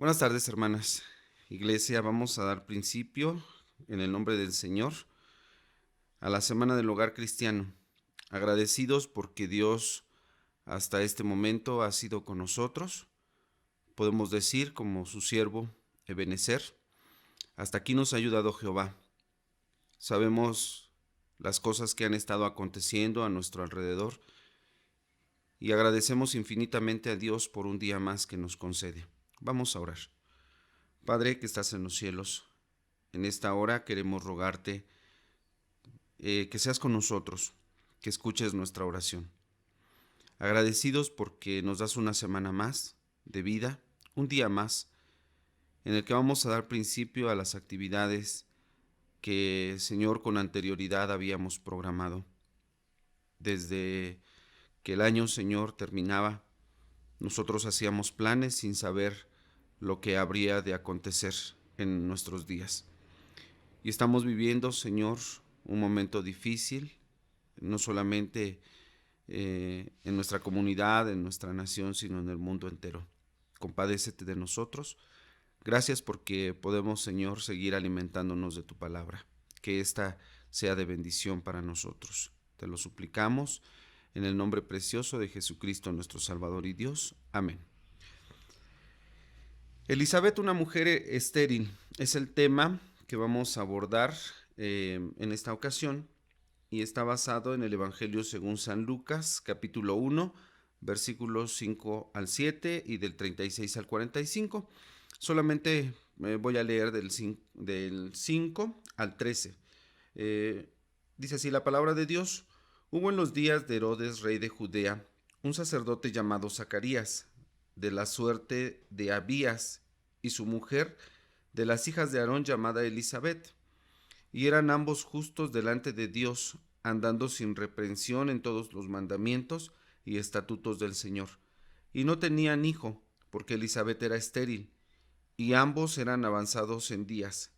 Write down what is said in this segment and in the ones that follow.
Buenas tardes, hermanas. Iglesia, vamos a dar principio, en el nombre del Señor, a la Semana del Hogar Cristiano. Agradecidos porque Dios hasta este momento ha sido con nosotros. Podemos decir, como su siervo, Ebenezer, hasta aquí nos ha ayudado Jehová. Sabemos las cosas que han estado aconteciendo a nuestro alrededor y agradecemos infinitamente a Dios por un día más que nos concede. Vamos a orar. Padre que estás en los cielos, en esta hora queremos rogarte que seas con nosotros, que escuches nuestra oración. Agradecidos porque nos das una semana más de vida, un día más, en el que vamos a dar principio a las actividades que, Señor, con anterioridad habíamos programado. Desde que el año, Señor, terminaba, nosotros hacíamos planes sin saber lo que habría de acontecer en nuestros días. Y estamos viviendo, Señor, un momento difícil, no solamente en nuestra comunidad, en nuestra nación, sino en el mundo entero. Compadécete de nosotros. Gracias porque podemos, Señor, seguir alimentándonos de tu palabra. Que esta sea de bendición para nosotros. Te lo suplicamos en el nombre precioso de Jesucristo, nuestro Salvador y Dios. Amén. Elizabeth, una mujer estéril, es el tema que vamos a abordar en esta ocasión y está basado en el Evangelio según San Lucas, capítulo 1, versículos 5 al 7 y del 36 al 45. Solamente voy a leer del 5 al 13. Dice así la palabra de Dios. Hubo en los días de Herodes, rey de Judea, un sacerdote llamado Zacarías, de la suerte de Abías, y su mujer, de las hijas de Aarón, llamada Elizabeth. Y eran ambos justos delante de Dios, andando sin reprensión en todos los mandamientos y estatutos del Señor. Y no tenían hijo, porque Elizabeth era estéril, y ambos eran avanzados en días.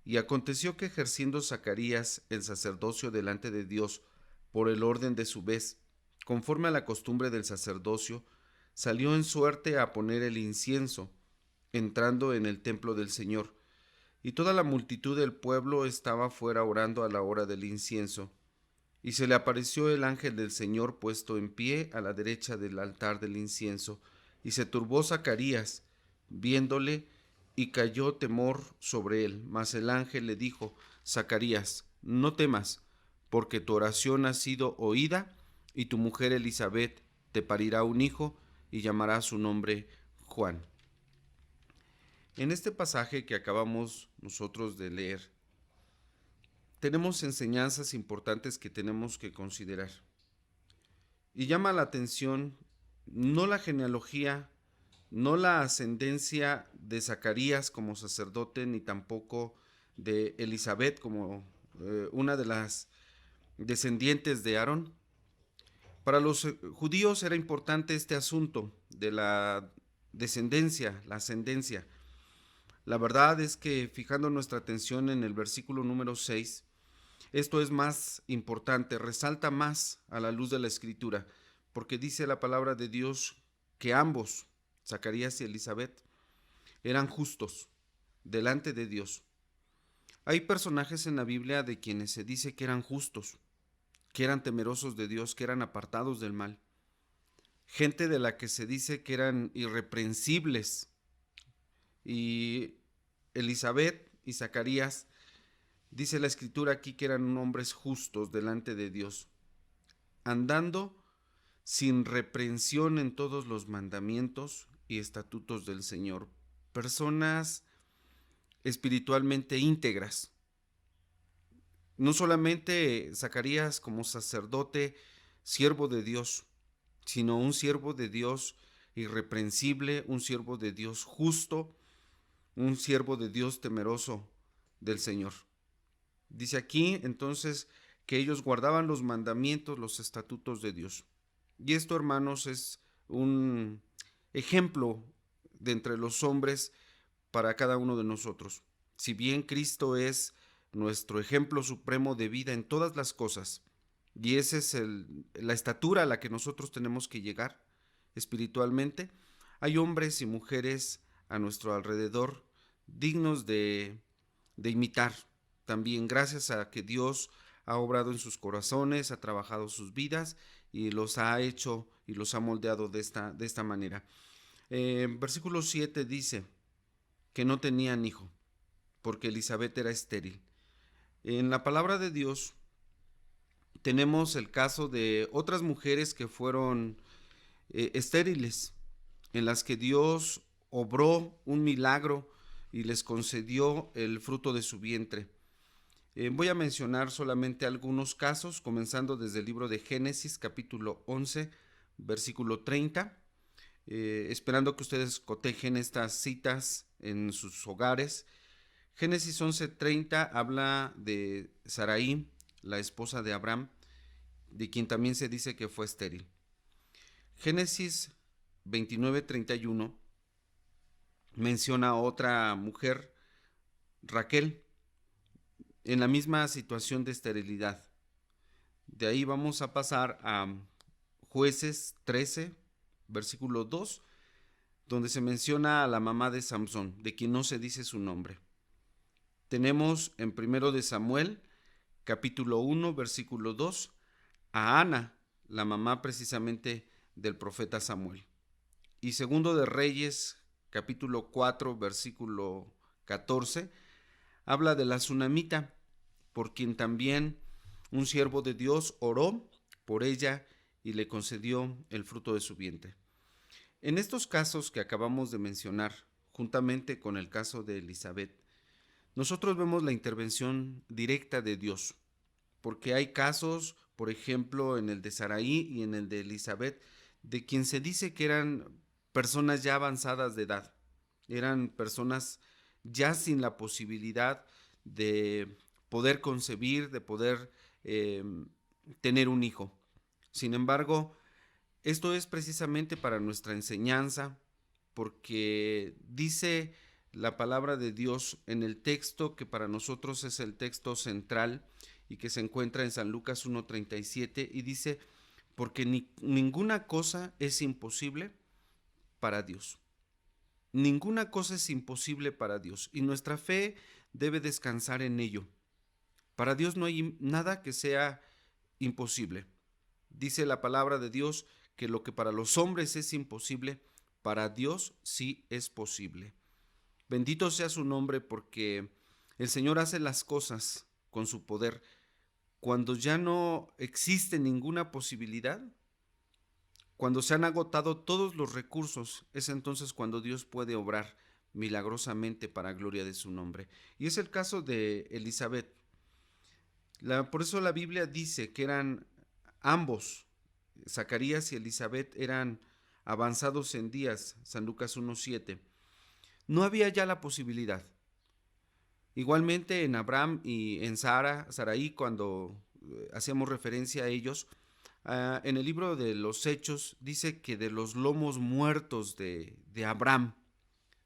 Y aconteció que ejerciendo Zacarías el sacerdocio delante de Dios por el orden de su vez, conforme a la costumbre del sacerdocio, salió en suerte a poner el incienso, entrando en el templo del Señor. Y toda la multitud del pueblo estaba fuera orando a la hora del incienso. Y se le apareció el ángel del Señor puesto en pie a la derecha del altar del incienso. Y se turbó Zacarías, viéndole, y cayó temor sobre él. Mas el ángel le dijo: Zacarías, no temas, porque tu oración ha sido oída, y tu mujer Elizabeth te parirá un hijo, y llamará su nombre Juan. En este pasaje que acabamos nosotros de leer, tenemos enseñanzas importantes que tenemos que considerar. Y llama la atención no la genealogía, no la ascendencia de Zacarías como sacerdote, ni tampoco de Elizabeth como una de las descendientes de Aarón. Para los judíos era importante este asunto de la descendencia, la ascendencia. La verdad es que fijando nuestra atención en el versículo número 6, esto es más importante, resalta más a la luz de la Escritura, porque dice la palabra de Dios que ambos, Zacarías y Elizabeth, eran justos delante de Dios. Hay personajes en la Biblia de quienes se dice que eran justos, que eran temerosos de Dios, que eran apartados del mal. Gente de la que se dice que eran irreprensibles. Y Elizabeth y Zacarías, dice la Escritura aquí que eran hombres justos delante de Dios, andando sin reprensión en todos los mandamientos y estatutos del Señor. Personas espiritualmente íntegras. No solamente Zacarías como sacerdote, siervo de Dios, sino un siervo de Dios irreprensible, un siervo de Dios justo, un siervo de Dios temeroso del Señor. Dice aquí entonces que ellos guardaban los mandamientos, los estatutos de Dios. Y esto, hermanos, es un ejemplo de entre los hombres para cada uno de nosotros. Si bien Cristo es nuestro ejemplo supremo de vida en todas las cosas, y esa es la estatura a la que nosotros tenemos que llegar espiritualmente, hay hombres y mujeres a nuestro alrededor, dignos de imitar. También gracias a que Dios ha obrado en sus corazones, ha trabajado sus vidas y los ha hecho y los ha moldeado de esta manera. Versículo 7 dice que no tenían hijo porque Elizabeth era estéril. En la palabra de Dios tenemos el caso de otras mujeres que fueron estériles, en las que Dios obró un milagro y les concedió el fruto de su vientre. Voy a mencionar solamente algunos casos, comenzando desde el libro de Génesis, capítulo 11, versículo 30, esperando que ustedes cotejen estas citas en sus hogares. Génesis 11:30 habla de Sarai, la esposa de Abraham, de quien también se dice que fue estéril. Génesis 29:31 menciona a otra mujer, Raquel, en la misma situación de esterilidad. De ahí vamos a pasar a Jueces 13, versículo 2, donde se menciona a la mamá de Samsón, de quien no se dice su nombre. Tenemos en 1 de Samuel, capítulo 1, versículo 2, a Ana, la mamá precisamente del profeta Samuel. Y 2 de Reyes, capítulo 4, versículo 14, habla de la tsunamita, por quien también un siervo de Dios oró por ella y le concedió el fruto de su vientre. En estos casos que acabamos de mencionar, juntamente con el caso de Elizabeth, nosotros vemos la intervención directa de Dios, porque hay casos, por ejemplo, en el de Sarai y en el de Elizabeth, de quien se dice que eran personas ya avanzadas de edad, eran personas ya sin la posibilidad de poder concebir, de poder tener un hijo. Sin embargo, esto es precisamente para nuestra enseñanza, porque dice la palabra de Dios en el texto que para nosotros es el texto central y que se encuentra en San Lucas 1:37 y dice, porque ninguna cosa es imposible para Dios. Ninguna cosa es imposible para Dios y nuestra fe debe descansar en ello. Para Dios no hay nada que sea imposible. Dice la palabra de Dios que lo que para los hombres es imposible, para Dios sí es posible. Bendito sea su nombre porque el Señor hace las cosas con su poder. Cuando ya no existe ninguna posibilidad, cuando se han agotado todos los recursos, es entonces cuando Dios puede obrar milagrosamente para gloria de su nombre. Y es el caso de Elizabeth. Por eso la Biblia dice que eran ambos, Zacarías y Elizabeth, eran avanzados en días, San Lucas 1:7. No había ya la posibilidad. Igualmente en Abraham y en Sarai, cuando hacíamos referencia a ellos, en el libro de los Hechos dice que de los lomos muertos de Abraham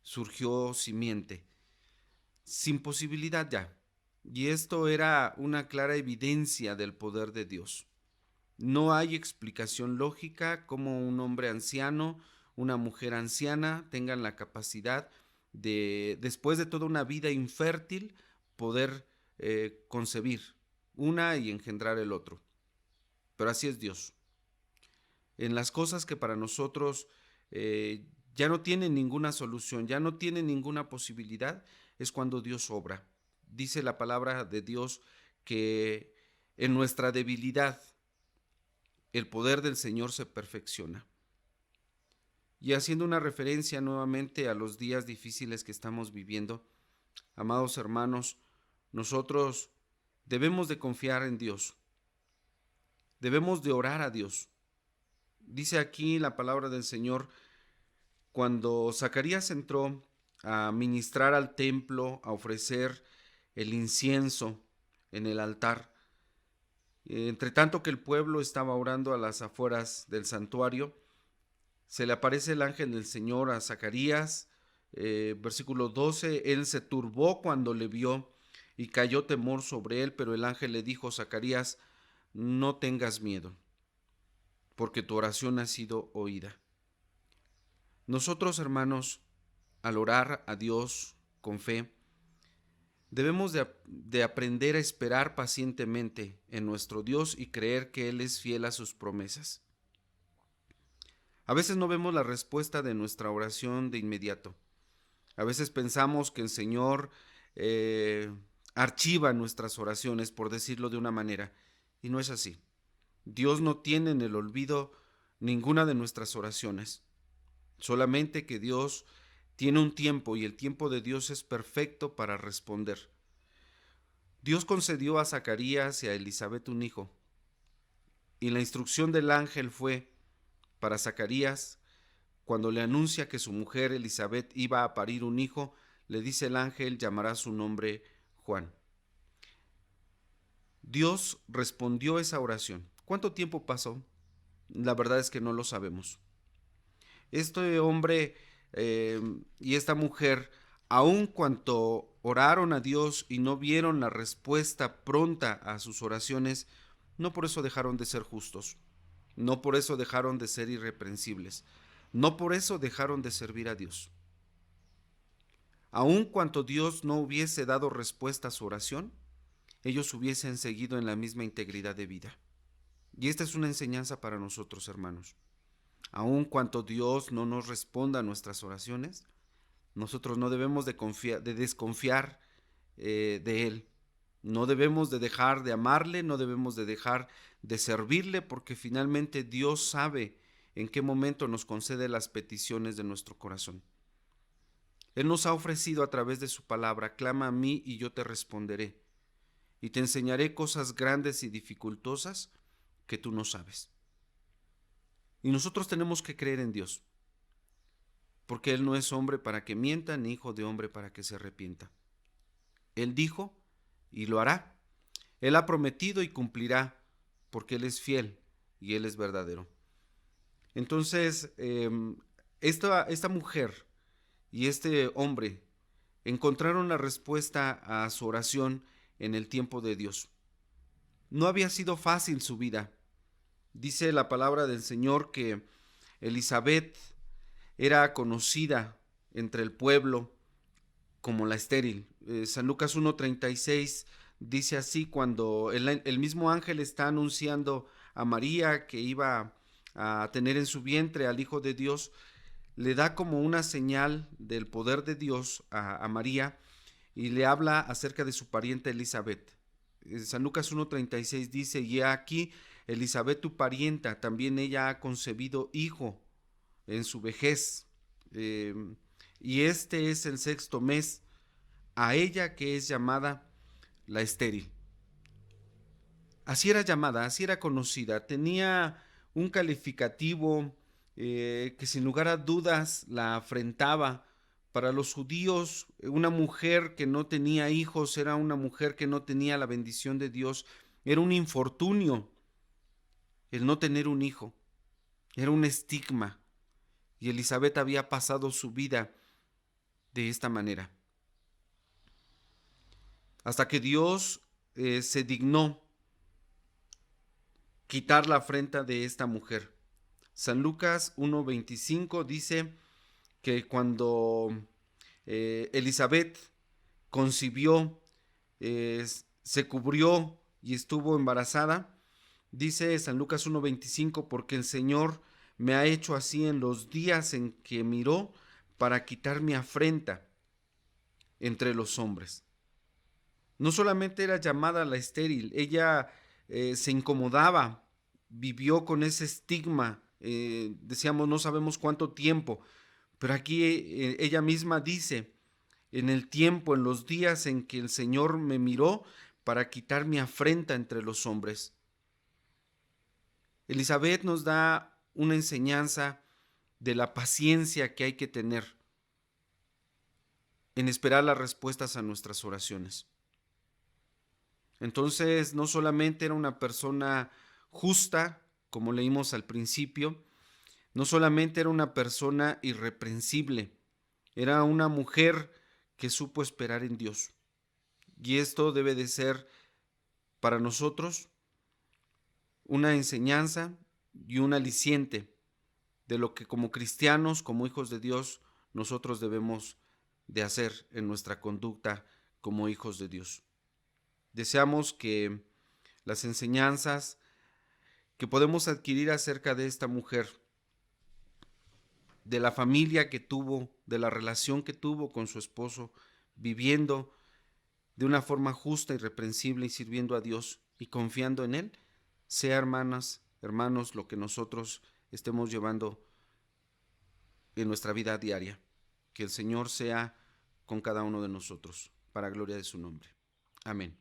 surgió simiente, sin posibilidad ya. Y esto era una clara evidencia del poder de Dios. No hay explicación lógica cómo un hombre anciano, una mujer anciana tengan la capacidad de, después de toda una vida infértil, poder concebir una y engendrar el otro. Pero así es Dios. En las cosas que para nosotros ya no tienen ninguna solución, ya no tienen ninguna posibilidad, es cuando Dios obra. Dice la palabra de Dios que en nuestra debilidad el poder del Señor se perfecciona. Y haciendo una referencia nuevamente a los días difíciles que estamos viviendo, amados hermanos, nosotros debemos de confiar en Dios. Debemos de orar a Dios. Dice aquí la palabra del Señor, cuando Zacarías entró a ministrar al templo, a ofrecer el incienso en el altar, entre tanto que el pueblo estaba orando a las afueras del santuario, se le aparece el ángel del Señor a Zacarías, versículo 12, él se turbó cuando le vio y cayó temor sobre él, pero el ángel le dijo, Zacarías, no tengas miedo, porque tu oración ha sido oída. Nosotros, hermanos, al orar a Dios con fe, debemos de aprender a esperar pacientemente en nuestro Dios y creer que Él es fiel a sus promesas. A veces no vemos la respuesta de nuestra oración de inmediato. A veces pensamos que el Señor archiva nuestras oraciones, por decirlo de una manera, y no es así. Dios no tiene en el olvido ninguna de nuestras oraciones, solamente que Dios tiene un tiempo y el tiempo de Dios es perfecto para responder. Dios concedió a Zacarías y a Elizabeth un hijo, y la instrucción del ángel fue para Zacarías, cuando le anuncia que su mujer Elizabeth iba a parir un hijo, le dice el ángel, llamará su nombre Juan. Dios respondió esa oración. ¿Cuánto tiempo pasó? La verdad es que no lo sabemos. Este hombre y esta mujer, aun cuanto oraron a Dios y no vieron la respuesta pronta a sus oraciones, no por eso dejaron de ser justos, no por eso dejaron de ser irreprensibles, no por eso dejaron de servir a Dios. Aun cuanto Dios no hubiese dado respuesta a su oración, ellos hubiesen seguido en la misma integridad de vida. Y esta es una enseñanza para nosotros, hermanos. Aun cuanto Dios no nos responda a nuestras oraciones, nosotros no debemos de desconfiar de Él. No debemos de dejar de amarle, no debemos de dejar de servirle, porque finalmente Dios sabe en qué momento nos concede las peticiones de nuestro corazón. Él nos ha ofrecido a través de su palabra, clama a mí y yo te responderé, y te enseñaré cosas grandes y dificultosas que tú no sabes. Y nosotros tenemos que creer en Dios, porque Él no es hombre para que mienta, ni hijo de hombre para que se arrepienta. Él dijo y lo hará. Él ha prometido y cumplirá, porque Él es fiel y Él es verdadero. Entonces, esta mujer y este hombre encontraron la respuesta a su oración en el tiempo de Dios. No había sido fácil su vida. Dice la palabra del Señor que Elizabeth era conocida entre el pueblo como la estéril. San Lucas 1:36 dice así, cuando el mismo ángel está anunciando a María que iba a tener en su vientre al Hijo de Dios, le da como una señal del poder de Dios a María y le habla acerca de su pariente Elizabeth. San Lucas 1:36 dice, y aquí Elizabeth tu parienta, también ella ha concebido hijo en su vejez, y este es el 6.º mes, a ella que es llamada la estéril. Así era llamada, así era conocida, tenía un calificativo que sin lugar a dudas la afrentaba. Para los judíos, una mujer que no tenía hijos era una mujer que no tenía la bendición de Dios, era un infortunio el no tener un hijo, era un estigma, y Elizabeth había pasado su vida de esta manera. Hasta que Dios se dignó quitar la afrenta de esta mujer. San Lucas 1:25 dice que cuando Elizabeth concibió, se cubrió y estuvo embarazada, dice San Lucas 1:25, porque el Señor me ha hecho así en los días en que miró para quitar mi afrenta entre los hombres. No solamente era llamada la estéril, ella se incomodaba, vivió con ese estigma, decíamos, no sabemos cuánto tiempo, pero aquí ella misma dice, en el tiempo, en los días en que el Señor me miró para quitar mi afrenta entre los hombres. Elizabeth nos da una enseñanza de la paciencia que hay que tener en esperar las respuestas a nuestras oraciones. Entonces, no solamente era una persona justa, como leímos al principio, no solamente era una persona irreprensible, era una mujer que supo esperar en Dios. Y esto debe de ser para nosotros una enseñanza y un aliciente de lo que como cristianos, como hijos de Dios, nosotros debemos de hacer en nuestra conducta como hijos de Dios. Deseamos que las enseñanzas que podemos adquirir acerca de esta mujer, de la familia que tuvo, de la relación que tuvo con su esposo, viviendo de una forma justa, irreprensible y sirviendo a Dios y confiando en Él, sea, hermanas, hermanos, lo que nosotros estemos llevando en nuestra vida diaria. Que el Señor sea con cada uno de nosotros, para gloria de su nombre. Amén.